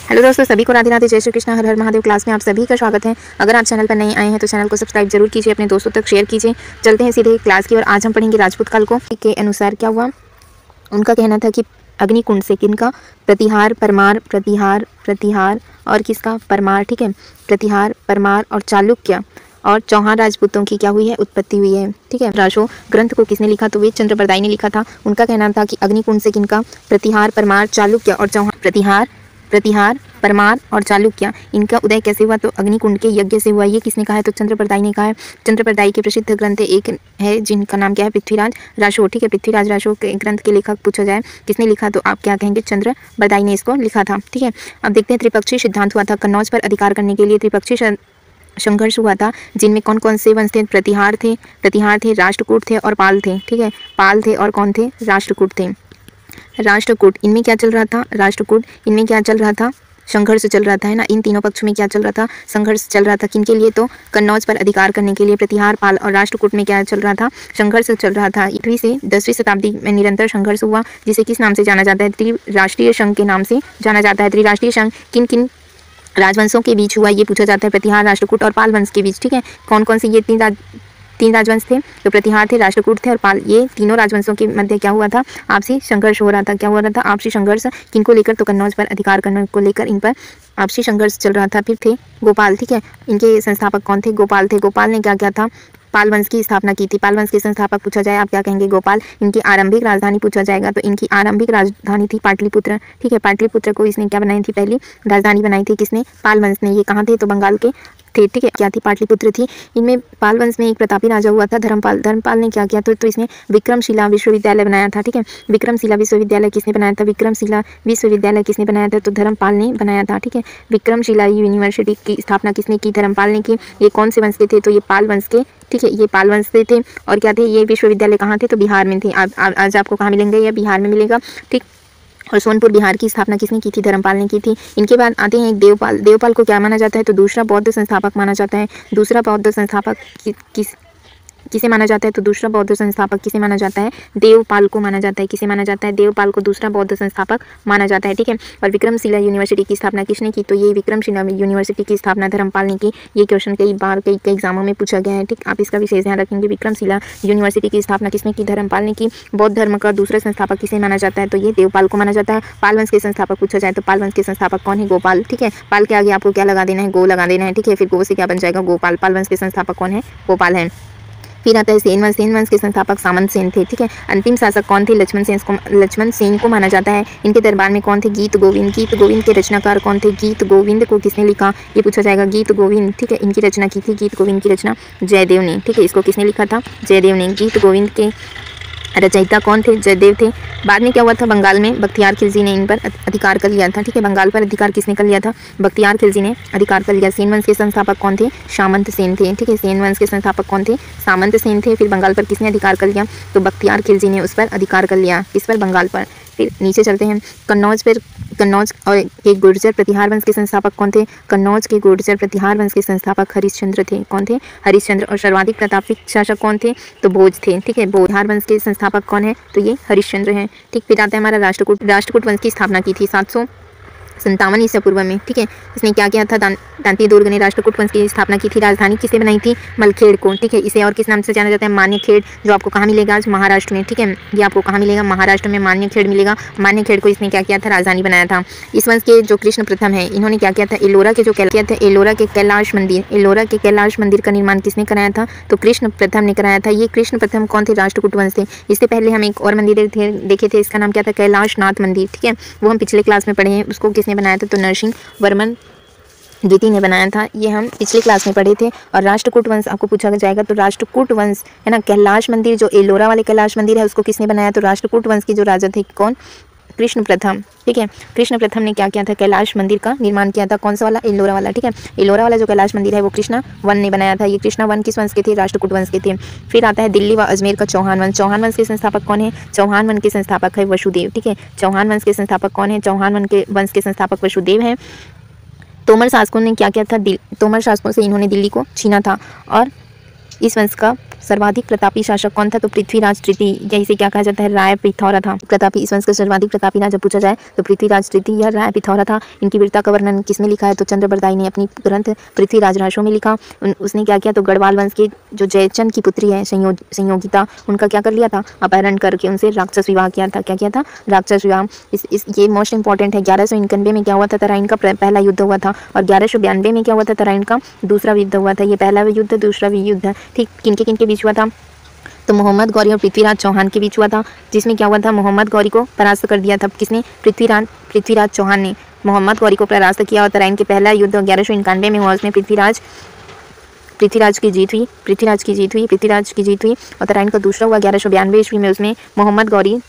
Hello दोस्तों, सभी को राधे राधे, जय श्री कृष्ण, हर हर महादेव। क्लास में आप सभी का स्वागत है। अगर आप चैनल पर नए आए हैं तो चैनल को सब्सक्राइब जरूर कीजिए, अपने दोस्तों तक शेयर कीजिए। चलते हैं सीधे क्लास की और आज हम पढ़ेंगे राजपूत काल को के अनुसार क्या हुआ। उनका कहना था कि अग्निकुंड से किनका प्रतिहार, परमार, प्रतिहार और किसका परमार, ठीक है, प्रतिहार, परमार और चालुक्य और चौहान राजपूतों की क्या हुई है, उत्पत्ति हुई है, ठीक है। राशो ग्रंथ को किसने लिखा, तो वेद चंद्र बरदाई ने लिखा था। उनका कहना था कि अग्निकुंड से किनका प्रतिहार, परमार, चालुक्य और चौहान, प्रतिहार, परमार और चालुक्य, इनका उदय कैसे हुआ, तो अग्निकुंड के यज्ञ से हुआ। ये किसने कहा है, तो चंद्र बरदाई ने कहा है। चंद्र बरदाई के प्रसिद्ध ग्रंथ एक है जिनका नाम क्या है, पृथ्वीराज राशो, ठीक है। पृथ्वीराज राशो के ग्रंथ के लेखक पूछा जाए किसने लिखा, तो आप क्या कहेंगे, चंद्र बरदाई ने इसको लिखा था, ठीक है। अब देखते हैं त्रिपक्षीय सिद्धांत हुआ था। कन्नौज पर अधिकार करने के लिए त्रिपक्षीय संघर्ष हुआ था, जिनमें कौन कौन से वंश थे, प्रतिहार थे, राष्ट्रकूट थे और पाल थे, ठीक है। पाल थे और कौन थे, राष्ट्रकूट थे। राष्ट्रकूट, इनमें क्या चल रहा था, राष्ट्रकूट इनमें क्या चल रहा था, संघर्ष चल रहा था, है ना। इन तीनों पक्षों में क्या चल रहा था, संघर्ष चल रहा था। किनके लिए, तो कन्नौज पर अधिकार करने के लिए। प्रतिहार, पाल और राष्ट्रकूट में क्या चल रहा था, संघर्ष चल रहा था। 8वीं से 10वीं शताब्दी में निरंतर संघर्ष हुआ, जिसे किस नाम से जाना जाता है, त्रिराष्ट्रीय संघ के नाम से जाना जाता है। त्रिराष्ट्रीय संघ किन किन राजवंशों के बीच हुआ, ये पूछा जाता है। प्रतिहार, राष्ट्रकूट और पाल वंश के बीच, ठीक है। कौन कौन से ये तीन राजवंश थे, तो प्रतिहार थे, राष्ट्रकूट थे और पाल। ये तीनों राजवंशों के मध्य क्या हुआ था, आपसी संघर्ष हो रहा था। क्या हो रहा था, आपसी संघर्ष। किनको लेकर, तो कन्नौज पर अधिकार करने को लेकर इन पर आपसी संघर्ष चल रहा था। फिर थे गोपाल, ठीक है। इनके संस्थापक कौन थे, गोपाल थे। गोपाल ने क्या किया था, पाल वंश की स्थापना की थी। पाल वंश के संस्थापक पूछा जाए, आप क्या कहेंगे, गोपाल। इनकी आरंभिक राजधानी पूछा जाएगा, तो इनकी आरंभिक राजधानी थी पाटलिपुत्र, ठीक है। पाटलिपुत्र को इसने क्या बनाई थी, पहली राजधानी बनाई थी, किसने, पाल वंश ने। ये कहाँ थे, तो बंगाल के थे, ठीक है। क्या थी, पाटलिपुत्र थी। इनमें पाल वंश में एक प्रतापी राजा हुआ था, धर्मपाल ने क्या किया, तो इसने विक्रमशिला विश्वविद्यालय बनाया था, ठीक है। विक्रमशिला विश्वविद्यालय किसने बनाया था, विक्रमशिला विश्वविद्यालय किसने बनाया था, तो धर्मपाल ने बनाया था, ठीक है। विक्रमशिला यूनिवर्सिटी की स्थापना किसने की, धर्मपाल ने की। ये कौन से वंश के थे, तो ये पाल वंश के, ठीक है। ये पाल वंश से थे। और क्या थे, ये विश्वविद्यालय कहाँ थे, तो बिहार में थे। आज आपको कहाँ मिलेंगे, ये बिहार में मिलेगा, ठीक। और सोनपुर बिहार की स्थापना किसने की थी, धर्मपाल ने की थी। इनके बाद आते हैं एक देवपाल। देवपाल को क्या माना जाता है, तो दूसरा बौद्ध संस्थापक माना जाता है। दूसरा बौद्ध संस्थापक किसे माना जाता है, तो दूसरा बौद्ध संस्थापक किसे माना जाता है, देवपाल को माना जाता है। किसे माना जाता है, देवपाल को दूसरा बौद्ध संस्थापक माना जाता है, ठीक है। और विक्रमशिला यूनिवर्सिटी की स्थापना किसने की, तो ये विक्रमशिला यूनिवर्सिटी की स्थापना धर्मपाल ने की। ये क्वेश्चन कई बार कई एग्जामों में पूछा गया है, ठीक। आप इसका विशेष ध्यान रखेंगे। विक्रमशिला यूनिवर्सिटी की स्थापना किसने की, धर्मपाल ने की। बौद्ध धर्म का दूसरा संस्थापक किसे माना जाता है, तो ये देवपाल को माना जाता है। पाल वंश के संस्थापक पूछा जाए, तो पाल वंश के संस्थापक कौन है, गोपाल, ठीक है। पाल के आगे आपको क्या लगा देना है, गो लगा देना है, ठीक है। फिर गो से क्या बन जाएगा, गोपाल। पाल वंश के संस्थापक कौन है, गोपाल है। फिर आता है सेन वंश। सेन वंश के संस्थापक सामंत सेन थे, ठीक है। अंतिम शासक कौन थे, लक्ष्मण सेन को माना जाता है। इनके दरबार में कौन थे, गीत गोविंद। गीत गोविंद के रचनाकार कौन थे, गीत गोविंद को किसने लिखा, ये पूछा जाएगा, गीत गोविंद, ठीक है। इनकी रचना की थी, गीत गोविंद की रचना जयदेव ने, ठीक है। इसको किसने लिखा था, जयदेव ने। गीत गोविंद के रचयिता कौन थे, जयदेव थे। बाद में क्या हुआ था, बंगाल में बख्तियार खिलजी ने इन पर अधिकार कर लिया था, ठीक है। बंगाल पर अधिकार किसने कर लिया था, बख्तियार खिलजी ने अधिकार कर लिया। सेन वंश के संस्थापक कौन थे, सामंत सेन थे, ठीक है। सेन वंश के संस्थापक कौन थे, सामंत सेन थे। फिर बंगाल पर किसने अधिकार कर लिया, तो बख्तियार खिलजी ने उस पर अधिकार कर लिया, किस पर, बंगाल पर। फिर नीचे चलते हैं, कन्नौज और के गुर्जर प्रतिहार वंश के संस्थापक कौन थे, कन्नौज के गुर्जर प्रतिहार वंश के संस्थापक हरिश्चंद्र थे। कौन थे, हरिश्चंद्र। और सर्वाधिक प्रतापी शासक कौन थे, तो भोज थे, ठीक है। बिहार वंश के संस्थापक कौन है, तो ये हरिश्चंद्र हैं, ठीक। फिर आता है हमारा राष्ट्रकूट। राष्ट्रकूट वंश की स्थापना की थी 757 ईसा पूर्व में, ठीक है। इसने क्या किया था, दांती दुर्ग ने राष्ट्रकूट वंश की स्थापना की थी। राजधानी किसे बनाई थी, मलखेड़ को, ठीक है। इसे और किस नाम से जाना जाता है, मान्यखेड़, जो आपको कहाँ मिलेगा, आज महाराष्ट्र में, ठीक है। ये आपको कहाँ मिलेगा, महाराष्ट्र में मान्यखेड़ मिलेगा। मान्यखेड़ को इसने क्या किया था, राजधानी बनाया था। इस वंश के जो कृष्ण प्रथम है, इन्होंने क्या किया था, एलोरा के कैलाश मंदिर का निर्माण किसने कराया था, तो कृष्ण प्रथम ने कराया था। ये कृष्ण प्रथम कौन थे, राष्ट्रकूट वंश थे। इससे पहले हम एक और मंदिर देखे थे, इसका नाम क्या था, कैलाशनाथ मंदिर, ठीक है। वो हम पिछले क्लास में पढ़े हैं। उसको किसने बनाया था, तो नरसिंह वर्मन द्वितीय ने बनाया था। ये हम पिछली क्लास में पढ़े थे। और राष्ट्रकूट वंश आपको पूछा जाएगा, तो राष्ट्रकूट वंश है ना, कैलाश मंदिर जो एलोरा वाले कैलाश मंदिर है, उसको किसने बनाया, तो राष्ट्रकूट वंश के जो राजा थे कौन, कृष्ण प्रथम, ठीक है। कृष्ण प्रथम ने क्या किया था, कैलाश मंदिर का निर्माण किया था। कौन सा वाला, एलोरा वाला, ठीक है। एलोरा वाला जो कैलाश मंदिर है वो कृष्ण वन ने बनाया था। ये कृष्ण वन किस वंश के थे, राष्ट्रकूट वंश के थे। फिर आता है दिल्ली व अजमेर का चौहान वंश। चौहान वंश के संस्थापक कौन है, चौहान वन के संस्थापक है वसुदेव, ठीक है। चौहान वंश के संस्थापक कौन है, चौहान वंश के संस्थापक वसुदेव हैं। तोमर शासकों ने क्या किया था, तोमर शासकों से इन्होंने दिल्ली को छीना था और इस वंश का सर्वाधिक प्रतापी शासक कौन था? तो पृथ्वीराज तृतीय, या इसे क्या कहा जाता है? राय पिथौरा था। प्रतापी, इस वंश का सर्वाधिक प्रतापी राजा पूछा जाए तो पृथ्वीराज तृतीय या राय पिथौरा था। इनकी वीरता का वर्णन किसने लिखा है? तो चंद्रबरदाई ने अपनी ग्रंथ पृथ्वीराज राशों में लिखा। उसने क्या किया? तो गढ़वाल वंश के जो जयचंद की पुत्री है संयोगिता, उनका क्या कर लिया था? अपहरण करके उनसे राक्षस विवाह किया था। क्या किया था? राक्षस विवाह। ये मोस्ट इंपॉर्टेंट है। 1191 में क्या हुआ था? तराइन का पहला युद्ध हुआ था। और 1192 में क्या हुआ था? तराइन का दूसरा युद्ध हुआ था। ये पहला युद्ध, दूसरा युद्ध, ठीक, किनके बीच हुआ था? तो मोहम्मद गौरी और पृथ्वीराज चौहान के बीच हुआ था, जिसमें क्या हुआ था? मोहम्मद गौरी को परास्त कर दिया था। किसने? पृथ्वीराज चौहान ने मोहम्मद गौरी को परास्त किया। और तराइन के पहला युद्ध 1191 में हुआ, उसमें पृथ्वीराज की जीत हुई। और तराइन का दूसरा हुआ 1192 ईस्वी में, उसमें मोहम्मद गौरी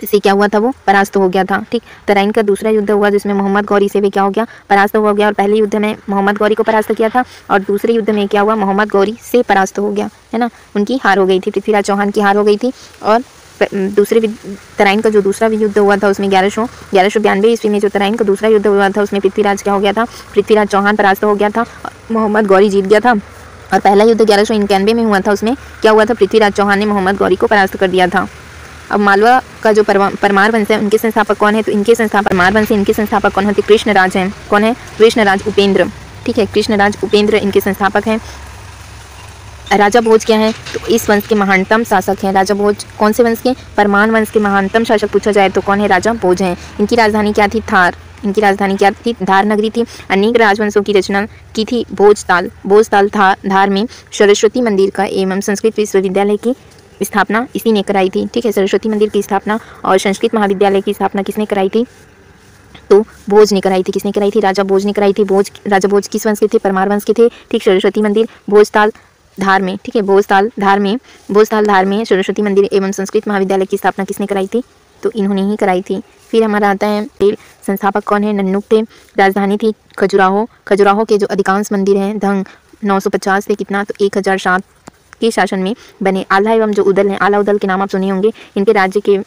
से क्या हुआ था? वो परास्त हो गया था। ठीक, तराइन का दूसरा युद्ध हुआ जिसमें मोहम्मद गौरी से भी क्या हो गया? परास्त हो गया। और पहले युद्ध में मोहम्मद गौरी को परास्त किया था, और दूसरे युद्ध में क्या हुआ? मोहम्मद गौरी से परास्त हो गया, है ना, उनकी हार हो गई थी, पृथ्वीराज चौहान की हार हो गई थी। और दूसरे तराइन का जो दूसरा युद्ध हुआ था उसमें 1192 ईस्वी में जो तराइन का दूसरा युद्ध हुआ था उसमें पृथ्वीराज क्या हो गया था? पृथ्वीराज चौहान परास्त हो गया था, मोहम्मद गौरी जीत गया था। और पहला युद्ध 1191 में हुआ था, उसमें क्या हुआ था? पृथ्वीराज चौहान ने मोहम्मद गौरी को परास्त कर दिया था। अब मालवा का जो परमार वंश है, उनके संस्थापक कौन है? तो इनके संस्थापक परमार वंश है, इनके संस्थापक कौन होते? कृष्णराज हैं। कौन है? कृष्णराज उपेंद्र। ठीक है, कृष्णराज उपेंद्र इनके संस्थापक हैं। राजा भोज क्या है? तो इस वंश के महानतम शासक हैं। राजा भोज कौन से वंश के? परमार वंश के महानतम शासक पूछा जाए तो कौन है? राजा भोज हैं। इनकी राजधानी क्या थी? थार। इनकी राजधानी क्या थी? धार नगरी थी। अनेक राजवंशों की रचना की थी भोजताल धार में सरस्वती मंदिर का एवं संस्कृत विश्वविद्यालय की स्थापना इसी ने कराई थी। ठीक है, सरस्वती मंदिर की स्थापना और संस्कृत महाविद्यालय की स्थापना किसने कराई थी? तो भोज ने कराई थी। किसने कराई थी? राजा भोज ने कराई थी। राजा भोज किस वंश के थे? परमार वंश के थे। ठीक, सरस्वती मंदिर भोजताल धार में, ठीक है, भोजताल धार में सरस्वती मंदिर एवं संस्कृत महाविद्यालय की स्थापना किसने कराई थी? तो इन्होंने ही कराई थी। फिर हमारा आता है संस्थापक कौन है? नन्नुक थे। राजधानी थी खजुराहो के जो अधिकांश मंदिर हैं धंग 950 से कितना? तो 1007 के शासन में बने। आला एवं जो उदल हैं, आला उदल के नाम आप सुने होंगे। इनके राज्य के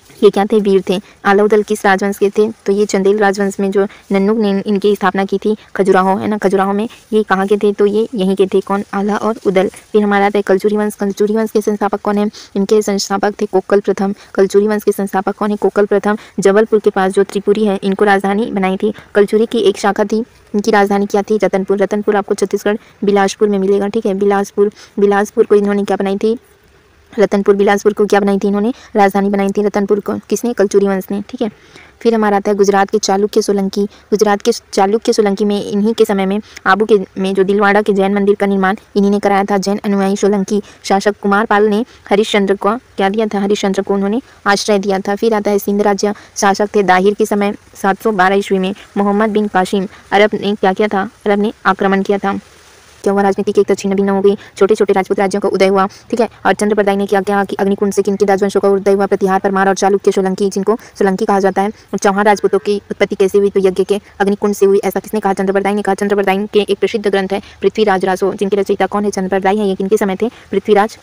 ये क्या थे? वीर थे। आला उदल किस राजवंश के थे? तो ये चंदेल राजवंश में जो नन्नुक ने इनकी स्थापना की थी, खजुराहो, है ना, खजुराहो में। ये कहाँ के थे? तो ये यहीं के थे। कौन? आला और उदल। फिर हमारा आता है कलचुरी वंश। कलचुरी वंश के संस्थापक कौन है? इनके संस्थापक थे कोक्कल प्रथम। कलचुरी वंश के संस्थापक कौन है? कोक्कल प्रथम। जबलपुर के पास जो त्रिपुरी है, इनको राजधानी बनाई थी। कलचुरी की एक शाखा थी, इनकी राजधानी क्या थी? रतनपुर आपको छत्तीसगढ़ बिलासपुर में मिलेगा। ठीक है, बिलासपुर को इन्होंने क्या बनाई थी? बिलासपुर को क्या बनाई थी इन्होंने? राजधानी बनाई थी रतनपुर को। किसने? कलचुरी वंश ने। ठीक है, फिर हमारा आता है गुजरात के चालुक्य सोलंकी में इन्हीं के समय में आबू के में जो दिलवाड़ा के जैन मंदिर का निर्माण इन्हीं ने कराया था। जैन अनुयायी सोलंकी शासक कुमारपाल ने हरिश्चंद्र को क्या दिया था? हरिश्चंद्र को उन्होंने आश्रय दिया था। फिर आता है सिंध राज्य शासक थे दाहिर के समय 712 ईस्वी में मोहम्मद बिन कासिम अरब ने क्या किया था? अरब ने आक्रमण किया था। क्या हुआ? राजनीति की एक तो छिन्न भिन्न हो गई, छोटे छोटे राजपूत राज्यों का उदय हुआ। ठीक है, और चंद्रप्रदाय ने क्या किया कि अग्निकुंड से किनके राजवंशों का उदय हुआ? प्रतिहार, परमार और चालुक्य सोलंकी, जिनको सोलंकी कहा जाता है। चौहान राजपूतों की उत्पत्ति कैसे हुई? तो यज्ञ के अग्निकुंड से हुई। ऐसा किसने कहा? चंद्रप्रदाय ने कहा। चंद्रप्रदाय के एक प्रसिद्ध ग्रंथ है पृथ्वीराज रासो, जिनके रचयिता कौन है? चंद्रप्रदाय है। ये किनके समय थे? पृथ्वीराज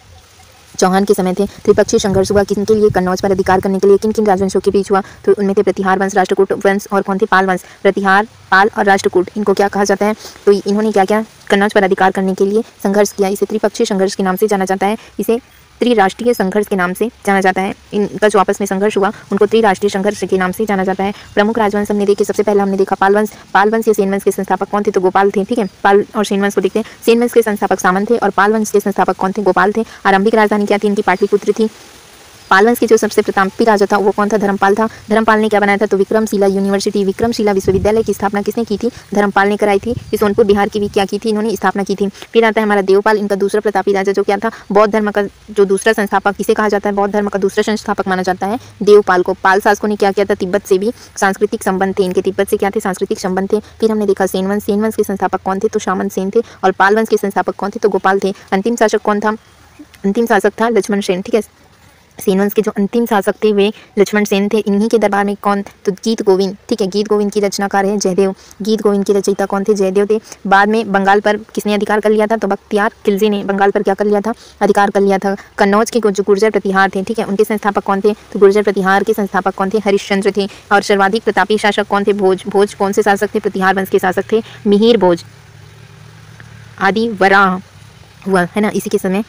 चौहान के समय थे। त्रिपक्षीय संघर्ष हुआ किनके लिए? कन्नौज पर अधिकार करने के लिए। किन किन राजवंशों के बीच हुआ? तो उनमें थे प्रतिहार वंश, राष्ट्रकूट वंश और कौन थे? पाल वंश। प्रतिहार, पाल और राष्ट्रकूट, इनको क्या कहा जाता है? तो इन्होंने क्या किया? कन्नौज पर अधिकार करने के लिए संघर्ष किया। इसे त्रिपक्षीय संघर्ष के नाम से जाना जाता है। इसे त्रिराष्ट्रीय संघर्ष के नाम से जाना जाता है। इनका जो आपस में संघर्ष हुआ उनको त्रिराष्ट्रीय संघर्ष के नाम से जाना जाता है। प्रमुख राजवंश हमने देखे। सबसे पहले हमने देखा पाल वंश या सेन वंश के संस्थापक कौन थे? तो गोपाल थे। ठीक है, पाल और सेन वंश को देखते हैं। सेन वंश के संस्थापक सामंत थे और पाल वंश के संस्थापक कौन थे? गोपाल थे। आरंभिक राजधानी क्या थी? इनकी पाटलिपुत्र थी। पाल वंश के जो सबसे प्रतापी राजा था वो कौन था? धर्मपाल था। धर्मपाल ने क्या बनाया था? तो विक्रमशिला यूनिवर्सिटी, विक्रमशिला विश्वविद्यालय की स्थापना किसने की थी? धर्मपाल ने कराई थी। सोनपुर बिहार की भी क्या की थी? इन्होंने स्थापना की थी। फिर आता है हमारा देवपाल, इनका दूसरा प्रतापी राजा जो क्या था? बौद्ध धर्म का जो दूसरा संस्थापक किसे कहा जाता है? बौद्ध धर्म का दूसरा संस्थापक माना जाता है देवपाल को। पाल शासकों ने क्या किया था? तिब्बत से भी सांस्कृतिक संबंध थे इनके। तिब्बत से क्या थे? सांस्कृतिक संबंध थे। फिर हमने देखा सेन वंश के संस्थापक कौन थे? तो सामंत सेन थे। और पाल वंश के संस्थापक कौन थे? तो गोपाल थे। अंतिम शासक कौन था? अंतिम शासक था लक्ष्मण सेन। ठीक है, सेन वंश के जो अंतिम शासक थे वे लक्ष्मण सेन थे। इन्हीं के दरबार में कौन? तो गीत गोविंद। ठीक है, गीत गोविंद की रचनाकार है जयदेव। गीत गोविंद की रचयिता कौन थे? जयदेव थे। बाद में बंगाल पर किसने अधिकार कर लिया था? तो बख्तियार खिलजी ने बंगाल पर क्या कर लिया था? अधिकार कर लिया था। कन्नौज के जो गुर्जर प्रतिहार थे, ठीक है, उनके संस्थापक कौन थे? तो गुर्जर प्रतिहार के संस्थापक कौन थे? हरिश्चंद्र थे। और सर्वाधिक प्रतापी शासक कौन थे? भोज कौन से शासक थे? प्रतिहार वंश के शासक थे मिहिर भोज। आदि वराह हुआ है ना। इसी के समय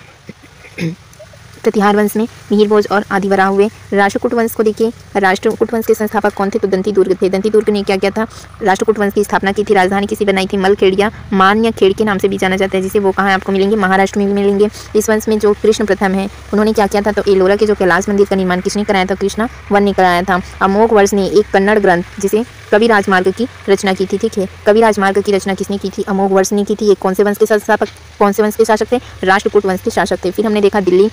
प्रतिहार वंश में मिहिर भोज और आदिवरा हुए। राष्ट्रकूट वंश को देखिए, राष्ट्रकूट वंश के संस्थापक कौन थे? तो दंती दुर्ग थे। दंती दुर्ग ने क्या किया था? राष्ट्रकूट वंश की स्थापना की थी। राजधानी किसी बनाई थी? मलखेड़ या मान या खेड़ के नाम से भी जाना जाता है, जिसे वो कहाँ आपको मिलेंगे? महाराष्ट्र में भी मिलेंगे। इस वंश में जो कृष्ण प्रथम है उन्होंने क्या किया था? तो एलोरा के जो कैलाश मंदिर का निर्माण किसने कराया था? कृष्ण वन ने कराया था। अमोघ वर्ष ने एक कन्नड़ ग्रंथ जिसे कवि राजमार्ग की रचना की थी। ठीक है, कवि राजमार्ग की रचना किसने की थी? अमोघ वर्ष ने की थी। एक कौन से वंश के संस्थापक, कौन से वंश के शासक थे? राष्ट्रकूट वंश के शासक थे। फिर हमने देखा दिल्ली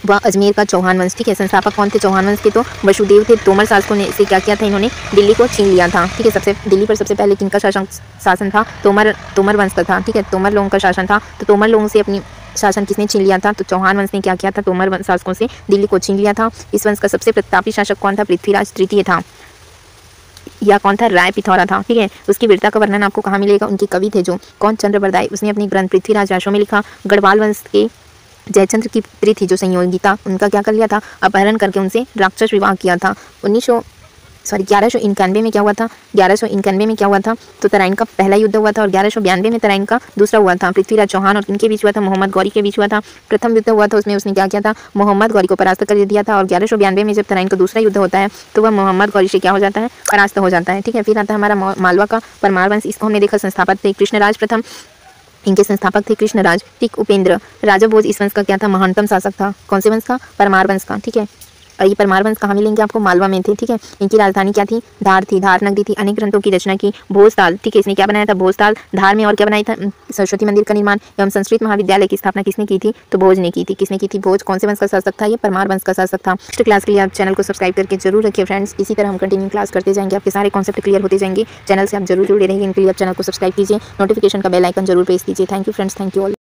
व अजमेर का चौहान वंश। ठीक है, संस्थापक कौन थे चौहान वंश के? तो वसुदेव थे। तोमर शासकों ने इसे क्या किया था? इन्होंने दिल्ली को छीन लिया था। ठीक है, सबसे दिल्ली पर सबसे पहले किनका शासन था? तोमर वंश का था। ठीक है, तोमर लोगों का शासन था। तो तोमर लोगों से अपनी शासन किसने छीन लिया था? तो चौहान वंश ने क्या किया था? तोमर शासकों से दिल्ली को छीन लिया था। इस वंश का सबसे प्रतापी शासक कौन था? पृथ्वीराज तृतीय था, या कौन था? राय पिथौरा था। ठीक है, उसकी वीरता का वर्णन आपको कहाँ मिलेगा? उनके कवि थे जो कौन? चंद्रबरदाई। उसने अपनी ग्रंथ पृथ्वीराज राशों में लिखा। गढ़वाल वंश के जयचंद्र की पुत्री थी जो संयोगिता, उनका क्या कर लिया था? अपहरण करके उनसे राक्षस विवाह किया था। 1191 में क्या हुआ था? 1191 में क्या हुआ था? तो तराइन का पहला युद्ध हुआ था और 1192 में तराइन का दूसरा हुआ था। पृथ्वीराज चौहान और किनके बीच हुआ था? मोहम्मद गौरी के बीच हुआ था। प्रथम युद्ध हुआ था, उसमें उसने क्या किया था? मोहम्मद गौरी को परास्त कर दिया था। और 1192 में जब तराइन का दूसरा युद्ध होता है तो वह मोहम्मद गौरी से क्या हो जाता है? परास्त हो जाता है। ठीक है, फिर आता है हमारा मालवा का परमार वंश। इसको हमने देखा संस्थापक थे कृष्णराज प्रथम, इनके संस्थापक थे कृष्णराज। ठीक, उपेंद्र राजा भोज इस वंश का क्या था? महानतम शासक था। कौन से वंश का? परमार वंश का। ठीक है, और ये परमार वंश कहाँ मिलेंगे आपको? मालवा में थे। ठीक है, इनकी राजधानी क्या थी? धार थी। धार नगरी थी। अनेक ग्रंथों की रचना की। भोजताल। ठीक है, इसने क्या बनाया था? भोजताल। धार में और क्या बनाया था? सरस्वती मंदिर का निर्माण एवं संस्कृत महाविद्यालय की स्थापना किसने की थी? तो भोज ने की थी। किसने की थी? भोज। कौन से वंश का शासक था? ये परमार वंश का शासक था। नेक्स्ट क्लास के लिए आप चैनल को सब्सक्राइब करके जरूर रखिए फ्रेंड्स। इसी तरह हम कंटिन्यू क्लास करते जाएंगे, आपके सारे कॉन्सेप्ट क्लियर होते जाएंगे। चैनल से आप जरूर जुड़े रहिए। इनके लिए आप चैनल को सब्सक्राइब कीजिए, नोटिफिकेशन का बेल आइकन जरूर प्रेस कीजिए। Thank you friends, thank you all.